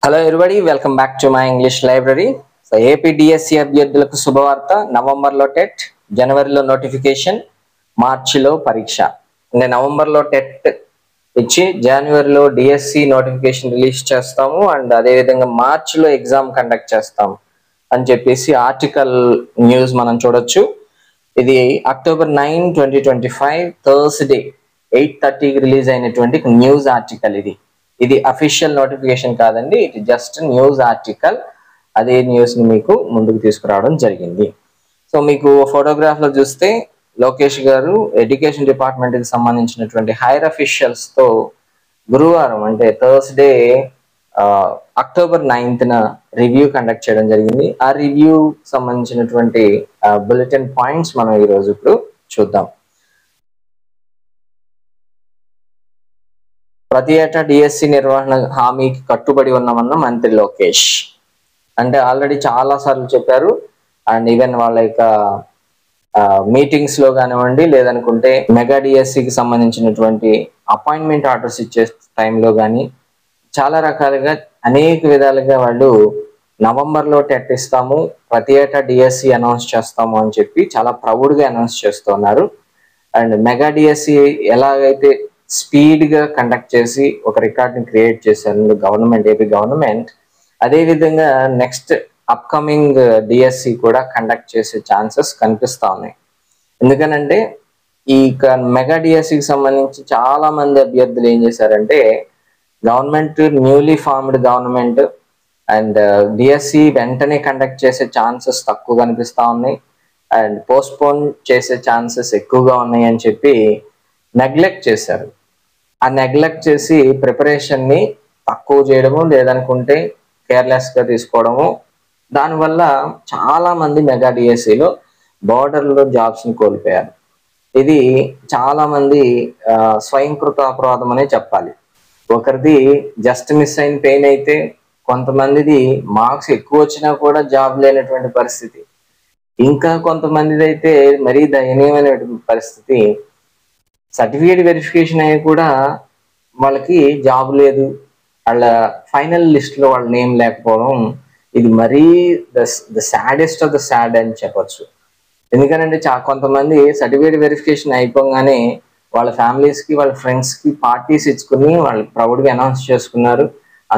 Hello everybody, welcome back to my English library. So AP DSC అభ్యర్థులకు శుభవార్త. నవంబర్లో TET, జనవరిలో నోటిఫికేషన్, మార్చిలో పరీక్ష. అంటే నవంబర్లో టెట్ ఇచ్చి జనవరిలో డిఎస్సి నోటిఫికేషన్ రిలీజ్ చేస్తాము అండ్ అదేవిధంగా మార్చిలో ఎగ్జామ్ కండక్ట్ చేస్తాము అని చెప్పేసి ఆర్టికల్ న్యూస్ మనం చూడొచ్చు. ఇది అక్టోబర్ 9, 2025 థర్స్డే 8:30కి రిలీజ్ అయినటువంటి న్యూస్ ఆర్టికల్. ఇది అఫీషియల్ నోటిఫికేషన్ కాదండి, ఇది జస్ట్ న్యూస్ ఆర్టికల్. అదే న్యూస్ ని మీకు ముందుకు తీసుకురావడం జరిగింది. సో మీకు ఫోటోగ్రాఫ్ లో చూస్తే లోకేష్ గారు ఎడ్యుకేషన్ డిపార్ట్మెంట్ కి సంబంధించినటువంటి హైర్ అఫీషియల్స్ తో గురువారం అంటే Thursday October 9th review conduct చేయడం జరిగింది. ఆ రివ్యూ సంబంధించినటువంటి బులెటిన్ పాయింట్స్ మనం ఈ రోజు ఇప్పుడు చూద్దాం. ప్రతి ఏటా డిఎస్సి నిర్వహణ హామీకి కట్టుబడి ఉన్నామన్న మంత్రి లోకేష్. అంటే ఆల్రెడీ చాలా సార్లు చెప్పారు అండ్ ఈవెన్ వాళ్ళ యొక్క మీటింగ్స్ లో కానివ్వండి, లేదనుకుంటే మెగా డిఎస్సికి సంబంధించినటువంటి అపాయింట్మెంట్ ఆర్డర్స్ ఇచ్చే టైంలో కానీ చాలా రకాలుగా అనేక విధాలుగా వాళ్ళు నవంబర్లో టెట్ ఇస్తాము, ప్రతి ఏటా డిఎస్సి అనౌన్స్ చేస్తాము అని చెప్పి చాలా ప్రౌడ్గా అనౌన్స్ చేస్తున్నారు. అండ్ మెగా డిఎస్సి ఎలాగైతే స్పీడ్ గా కండక్ట్ చేసి ఒక రికార్డ్ ని క్రియేట్ చేశారు ఏపీ గవర్నమెంట్, అదే విధంగా నెక్స్ట్ అప్కమింగ్ డిఎస్సి కూడా కండక్ట్ చేసే ఛాన్సెస్ కనిపిస్తా ఉన్నాయి. ఎందుకనంటే ఈ మెగా డిఎస్సికి సంబంధించి చాలా మంది అభ్యర్థులు ఏం చేశారంటే government newly formed government and DSC వెంటనే కండక్ట్ చేసే ఛాన్సెస్ తక్కువ కనిపిస్తా ఉన్నాయి అండ్ పోస్ట్పోన్ చేసే ఛాన్సెస్ ఎక్కువగా ఉన్నాయి అని చెప్పి నెగ్లెక్ట్ చేశారు. ఆ నెగ్లెక్ట్ చేసి ప్రిపరేషన్ ని తక్కువ చేయడము, లేదనుకుంటే కేర్లెస్ గా తీసుకోవడము, దానివల్ల చాలా మంది మెగా డిఎస్సిలో బార్డర్లో జాబ్స్ ని కోల్పోయారు. ఇది చాలా మంది స్వయంకృత అపరాధం అనే చెప్పాలి. ఒకరిది జస్ట్ మిస్ అయిన పెయిన్ అయితే, కొంతమందిది మార్క్స్ ఎక్కువ వచ్చినా కూడా జాబ్ లేనటువంటి పరిస్థితి, ఇంకా కొంతమందిది అయితే మరీ దయనీయమైనటువంటి పరిస్థితి. సర్టిఫికేట్ వెరిఫికేషన్ అయ్యి కూడా వాళ్ళకి జాబ్ లేదు, వాళ్ళ ఫైనల్ లిస్ట్ లో వాళ్ళ నేమ్ లేకపోవడం, ఇది మరీ the saddest of the sad అని చెప్పొచ్చు. ఎందుకంటే కొంతమంది సర్టిఫికేట్ వెరిఫికేషన్ అయిపోగానే వాళ్ళ ఫ్యామిలీస్ కి వాళ్ళ ఫ్రెండ్స్ కి పార్టీస్ ఇచ్చుకుని వాళ్ళు ప్రౌడ్ గా అనౌన్స్ చేసుకున్నారు,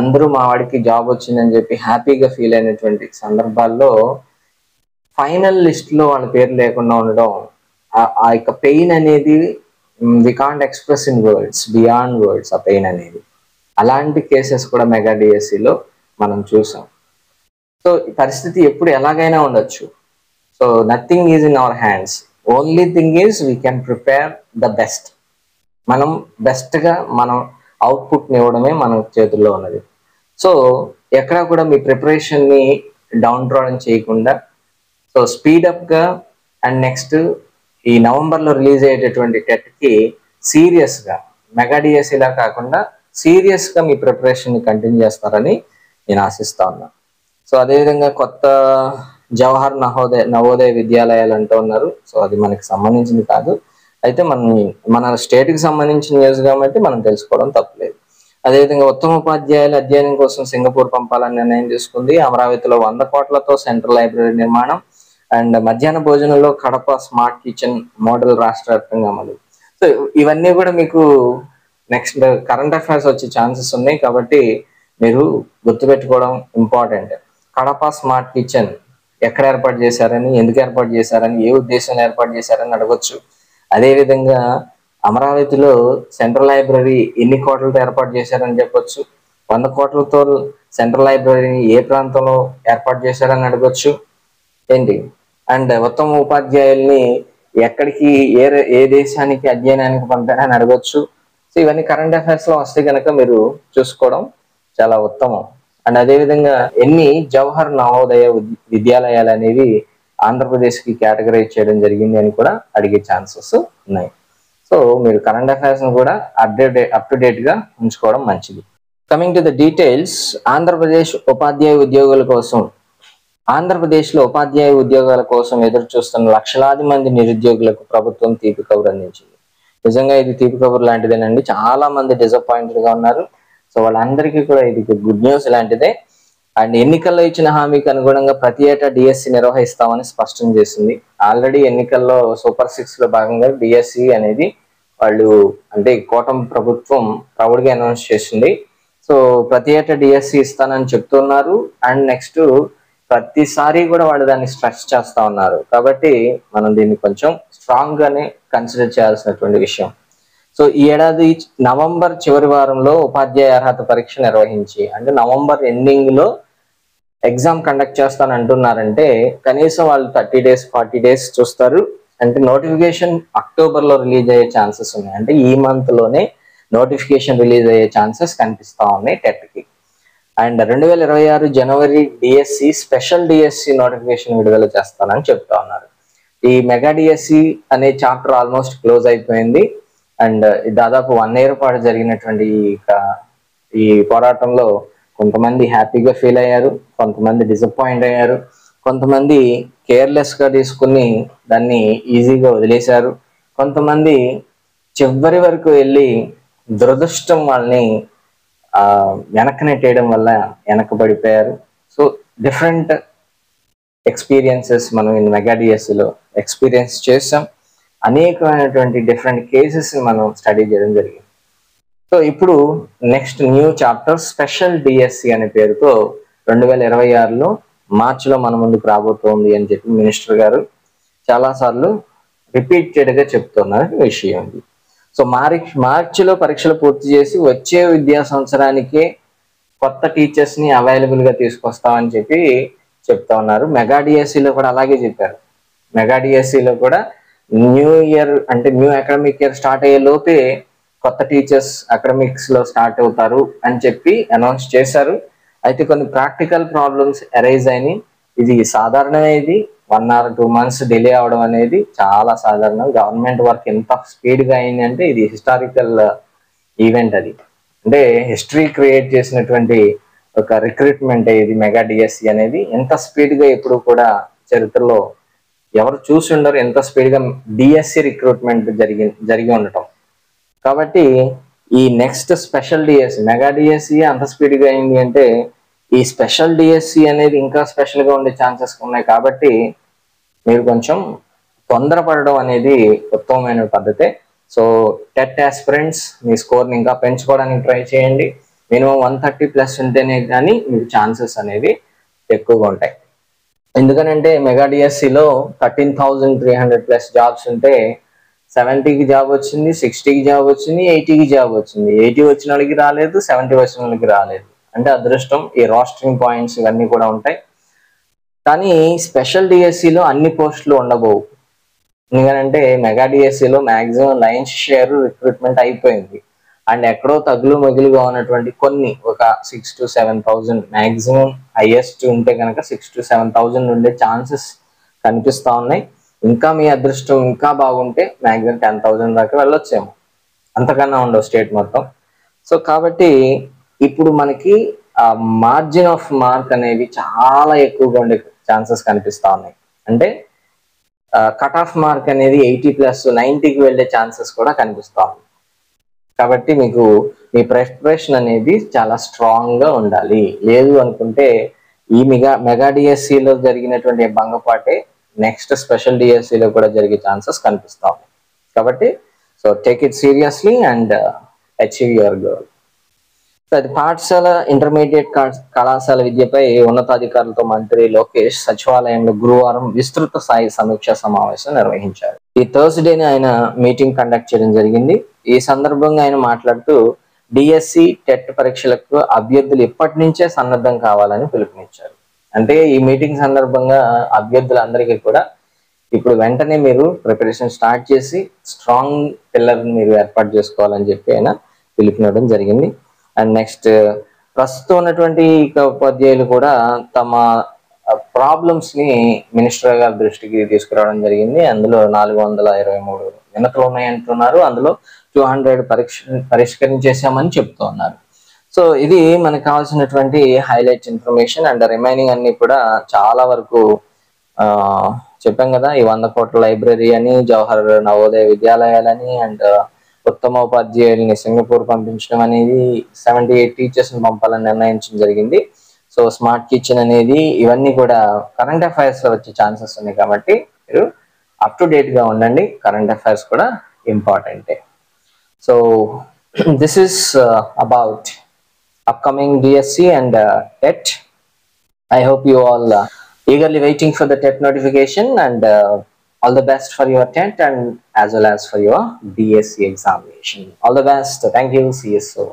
అందరూ మా వాడికి జాబ్ వచ్చిందని చెప్పి హ్యాపీగా ఫీల్ అయినటువంటి సందర్భాల్లో ఫైనల్ లిస్ట్ లో వాళ్ళ పేరు లేకుండా ఉండడం, ఆ యొక్క పెయిన్ అనేది we can't express in words, beyond words ఆ పెయిన్ అనేది. అలాంటి కేసెస్ కూడా మెగా డిఎస్సిలో మనం చూసాం. సో ఈ పరిస్థితి ఎప్పుడు ఎలాగైనా ఉండొచ్చు. So nothing is in our hands, only thing is we can prepare the best. మనం బెస్ట్గా మనం అవుట్పుట్ని ఇవ్వడమే మన చేతుల్లో ఉన్నది. సో ఎక్కడా కూడా మీ ప్రిపరేషన్ని డౌన్ ట్రాడన్ చేయకుండా సో స్పీడప్గా అండ్ నెక్స్ట్ ఈ నవంబర్లో రిలీజ్ అయ్యేటటువంటి టెట్కి సీరియస్గా మెగా డిఎస్సిలా కాకుండా సీరియస్గా మీ ప్రిపరేషన్ని కంటిన్యూ చేస్తారని నేను ఆశిస్తా ఉన్నాను. సో అదేవిధంగా కొత్త జవహర్ నవోదయ విద్యాలయాలు అంటూ ఉన్నారు. సో అది మనకి సంబంధించింది కాదు, అయితే మన స్టేట్కి సంబంధించిన న్యూస్ కాబట్టి మనం తెలుసుకోవడం తప్పలేదు. అదేవిధంగా ఉత్తమ ఉపాధ్యాయుల అధ్యయనం కోసం సింగపూర్ పంపాలని నిర్ణయం తీసుకుంది. అమరావతిలో 100 కోట్లతో సెంట్రల్ లైబ్రరీ నిర్మాణం అండ్ మధ్యాహ్న భోజనంలో కడప స్మార్ట్ కిచెన్ మోడల్ రాష్ట్ర వ్యాప్తంగా అమలు. సో ఇవన్నీ కూడా మీకు నెక్స్ట్ కరెంట్ అఫైర్స్ వచ్చే ఛాన్సెస్ ఉన్నాయి కాబట్టి మీరు గుర్తుపెట్టుకోవడం ఇంపార్టెంట్. కడప స్మార్ట్ కిచెన్ ఎక్కడ ఏర్పాటు చేశారని, ఎందుకు ఏర్పాటు చేశారని, ఏ ఉద్దేశంలో ఏర్పాటు చేశారని అడగొచ్చు. అదేవిధంగా అమరావతిలో సెంట్రల్ లైబ్రరీ ఎన్ని కోట్లతో ఏర్పాటు చేశారని చెప్పొచ్చు. 100 కోట్లతో సెంట్రల్ లైబ్రరీని ఏ ప్రాంతంలో ఏర్పాటు చేశారని అడగొచ్చు ఏంటి. అండ్ ఉత్తమ ఉపాధ్యాయుల్ని ఎక్కడికి ఏ దేశానికి అధ్యయనానికి పంపారని అడగొచ్చు. సో ఇవన్నీ కరెంట్ అఫైర్స్ లో వస్తే కనుక మీరు చూసుకోవడం చాలా ఉత్తమం. అండ్ అదేవిధంగా ఎన్ని జవహర్ నవోదయ విద్యాలయాలు అనేవి ఆంధ్రప్రదేశ్కి కేటగరైజ్ చేయడం జరిగింది అని కూడా అడిగే ఛాన్సెస్ ఉన్నాయి. సో మీరు కరెంట్ అఫైర్స్ ను కూడా అప్ టు డేట్ గా ఉంచుకోవడం మంచిది. కమింగ్ టు ద డీటెయిల్స్, ఆంధ్రప్రదేశ్లో ఉపాధ్యాయ ఉద్యోగాల కోసం ఎదురు చూస్తున్న లక్షలాది మంది నిరుద్యోగులకు ప్రభుత్వం తీపి కబురు అందించింది. నిజంగా ఇది తీపి కబురు లాంటిదేనండి. చాలా మంది డిసప్పాయింటెడ్ గా ఉన్నారు. సో వాళ్ళందరికీ కూడా ఇది గుడ్ న్యూస్ లాంటిదే. అండ్ ఎన్నికల్లో ఇచ్చిన హామీకి అనుగుణంగా ప్రతి ఏటా డిఎస్సి నిర్వహిస్తామని స్పష్టం చేసింది. ఆల్రెడీ ఎన్నికల్లో సూపర్ 6 లో భాగంగా డిఎస్సి అనేది వాళ్ళు అంటే కూటమి ప్రభుత్వం ప్రౌడ్గా అనౌన్స్ చేసింది. సో ప్రతి ఏటా డిఎస్సి ఇస్తానని చెప్తున్నారు. అండ్ నెక్స్ట్ ప్రతిసారి కూడా వాళ్ళు దాన్ని స్ట్రెస్ చేస్తా ఉన్నారు. కాబట్టి మనం దీన్ని కొంచెం స్ట్రాంగ్ గానే కన్సిడర్ చేయాల్సినటువంటి విషయం. సో ఈ ఏడాది నవంబర్ చివరి వారంలో ఉపాధ్యాయ అర్హత పరీక్ష నిర్వహించి అంటే నవంబర్ ఎండింగ్ లో ఎగ్జామ్ కండక్ట్ చేస్తాను అంటున్నారంటే కనీసం వాళ్ళు 30 days 40 days చూస్తారు. అంటే నోటిఫికేషన్ అక్టోబర్ లో రిలీజ్ అయ్యే ఛాన్సెస్ ఉన్నాయి. అంటే ఈ మంత్ లోనే నోటిఫికేషన్ రిలీజ్ అయ్యే ఛాన్సెస్ కనిపిస్తా ఉన్నాయి టెట్ కి. And 2026 January DSC special DSC notification విడుదల చేస్తానని చెప్తా ఉన్నారు. ఈ మెగా డిఎస్సి అనే చాప్టర్ ఆల్మోస్ట్ క్లోజ్ అయిపోయింది. అండ్ దాదాపు 1 year పాటు జరిగినటువంటి ఈ పోరాటంలో కొంతమంది హ్యాపీగా ఫీల్ అయ్యారు, కొంతమంది డిసప్పాయింట్ అయ్యారు, కొంతమంది కేర్లెస్ గా తీసుకుని దాన్ని ఈజీగా వదిలేశారు, కొంతమంది చివరి వరకు వెళ్ళి దురదృష్టం వాళ్ళని వెనక్కి నెట్టేయడం వల్ల వెనకబడిపోయారు. సో డిఫరెంట్ ఎక్స్పీరియన్సెస్ మనం ఈ మెగా డిఎస్సిలో ఎక్స్పీరియన్స్ చేసాం. అనేకమైనటువంటి డిఫరెంట్ కేసెస్ మనం స్టడీ చేయడం జరిగింది. సో ఇప్పుడు next new chapter special DSC అనే పేరుతో 2026లో మార్చిలో మన ముందుకు రాబోతోంది అని చెప్పి మినిస్టర్ గారు చాలాసార్లు రిపీటెడ్ గా చెప్తున్న విషయం ఇది. సో మార్చిలో పరీక్షలు పూర్తి చేసి వచ్చే విద్యా సంవత్సరానికే కొత్త టీచర్స్ ని అవైలబుల్ గా తీసుకొస్తామని చెప్పి చెప్తా ఉన్నారు. మెగా డిఎస్సిలో కూడా అలాగే చెప్పారు. మెగా డిఎస్సిలో కూడా న్యూ ఇయర్ అంటే న్యూ అకాడమిక్ ఇయర్ స్టార్ట్ అయ్యే లోపే కొత్త టీచర్స్ అకాడమిక్స్ లో స్టార్ట్ అవుతారు అని చెప్పి అనౌన్స్ చేశారు. అయితే కొన్ని ప్రాక్టికల్ ప్రాబ్లమ్స్ అరైజ్ అయినాయి. ఇది సాధారణమే. ఇది 1 or 2 months డిలే అవడం అనేది చాలా సాధారణం. గవర్నమెంట్ వర్క్ ఎంత స్పీడ్ గా అయింది అంటే ఇది హిస్టారికల్ ఈవెంట్. అది అంటే హిస్టరీ క్రియేట్ చేసినటువంటి ఒక రిక్రూట్మెంట్ ఇది మెగా డిఎస్సి అనేది. ఎంత స్పీడ్ గా ఎప్పుడు కూడా చరిత్రలో ఎవరు చూసి ఉండరు ఎంత స్పీడ్ గా డిఎస్సి రిక్రూట్మెంట్ జరిగి ఉండటం. కాబట్టి ఈ next special DSC mega DSC అంత స్పీడ్ గా అయింది అంటే ఈ స్పెషల్ డిఎస్సి అనేది ఇంకా స్పెషల్ గా ఉండే ఛాన్సెస్ ఉన్నాయి. కాబట్టి మీరు కొంచెం తొందరపడడం అనేది ఉత్తమమైన పద్ధతే. సో టెట్ ఆస్పిరెంట్స్ మీ స్కోర్ని ఇంకా పెంచుకోవడానికి ట్రై చేయండి. మినిమం 130+ ఉంటేనే కానీ మీకు ఛాన్సెస్ అనేవి ఎక్కువగా ఉంటాయి. ఎందుకనంటే మెగా డిఎస్సిలో 13,300+ జాబ్స్ ఉంటే 70కి జాబ్ వచ్చింది, 60కి జాబ్ వచ్చింది, 80కి జాబ్ వచ్చింది. 80 వచ్చిన వాళ్ళకి రాలేదు, 70 వచ్చిన వాళ్ళకి రాలేదు. అంటే అదృష్టం. ఈ రోస్టరింగ్ పాయింట్స్ ఇవన్నీ కూడా ఉంటాయి. కానీ స్పెషల్ డిఎస్సిలో అన్ని పోస్టులు ఉండబోవు. ఎందుకంటే మెగా డిఎస్సిలో మ్యాక్సిమం లైన్స్ షేర్ రిక్రూట్మెంట్ అయిపోయింది. అండ్ ఎక్కడో తగులు మగులుగా ఉన్నటువంటి కొన్ని ఒక 6,000 to 7,000 మ్యాక్సిమం హైయెస్ట్ ఉంటే కనుక 6,000 to 7,000 ఉండే ఛాన్సెస్ కనిపిస్తా ఉన్నాయి. ఇంకా మీ అదృష్టం ఇంకా బాగుంటే మ్యాక్సిమం 10,000 దాకా వెళ్ళొచ్చేమో, అంతకన్నా ఉండవు స్టేట్ మొత్తం. సో కాబట్టి ఇప్పుడు మనకి మార్జిన్ ఆఫ్ మార్క్ అనేవి చాలా ఎక్కువగా ఉండే ఛాన్సెస్ కనిపిస్తా ఉన్నాయి. అంటే కట్ ఆఫ్ మార్క్ అనేది 80+ 90కి వెళ్ళే ఛాన్సెస్ కూడా కనిపిస్తా ఉన్నాయి. కాబట్టి మీకు మీ ప్రిపరేషన్ అనేది చాలా స్ట్రాంగ్ గా ఉండాలి. లేదు అనుకుంటే ఈ మెగా డిఎస్సిలో జరిగినటువంటి భంగపాటే నెక్స్ట్ స్పెషల్ డిఎస్సిలో కూడా జరిగే ఛాన్సెస్ కనిపిస్తా ఉన్నాయి. కాబట్టి so take it seriously and achieve your goal. అది పాఠశాల ఇంటర్మీడియట్ కళాశాల విద్యపై ఉన్నతాధికారులతో మంత్రి లోకేష్ సచివాలయంలో గురువారం విస్తృత స్థాయి సమీక్ష సమావేశం నిర్వహించారు. ఈ థర్స్డేని ఆయన మీటింగ్ కండక్ట్ చేయడం జరిగింది. ఈ సందర్భంగా ఆయన మాట్లాడుతూ డిఎస్సి టెట్ పరీక్షలకు అభ్యర్థులు ఇప్పటి నుంచే సన్నద్ధం కావాలని పిలుపునిచ్చారు. అంటే ఈ మీటింగ్ సందర్భంగా అభ్యర్థులందరికీ కూడా ఇప్పుడు వెంటనే మీరు ప్రిపరేషన్ స్టార్ట్ చేసి స్ట్రాంగ్ పిల్లర్ మీరు ఏర్పాటు చేసుకోవాలని చెప్పి ఆయన పిలుపునివ్వడం జరిగింది. అండ్ నెక్స్ట్ ప్రస్తుతం ఉన్నటువంటి ఉపాధ్యాయులు కూడా తమ ప్రాబ్లమ్స్ ని మినిస్టర్ గారి దృష్టికి తీసుకురావడం జరిగింది. అందులో 423 వినతులు ఉన్నాయంటున్నారు. అందులో 200 పరిష్కరించేసామని చెప్తూ ఉన్నారు. సో ఇది మనకు కావాల్సినటువంటి హైలైట్ ఇన్ఫర్మేషన్. అండ్ రిమైనింగ్ అన్ని కూడా చాలా వరకు చెప్పాం కదా. ఈ 100 కోట్ల లైబ్రరీ అని, జవహర్ నవోదయ విద్యాలయాలని, అండ్ ఉత్తమ ఉపాధ్యాయుల్ని సింగపూర్ పంపించడం అనేది 78 టీచర్స్ని పంపాలని నిర్ణయించడం జరిగింది. సో స్మార్ట్ కిచెన్ అనేది ఇవన్నీ కూడా కరెంట్ అఫైర్స్ లో వచ్చే ఛాన్సెస్ ఉన్నాయి కాబట్టి మీరు అప్ టు డేట్ గా ఉండండి. కరెంట్ అఫైర్స్ కూడా ఇంపార్టెంటే. So this is about upcoming DSC and TET. I hope you all eagerly waiting for the TET notification, and all the best for your TET and as well as for your DSC examination. All the best. Thank you. See you soon.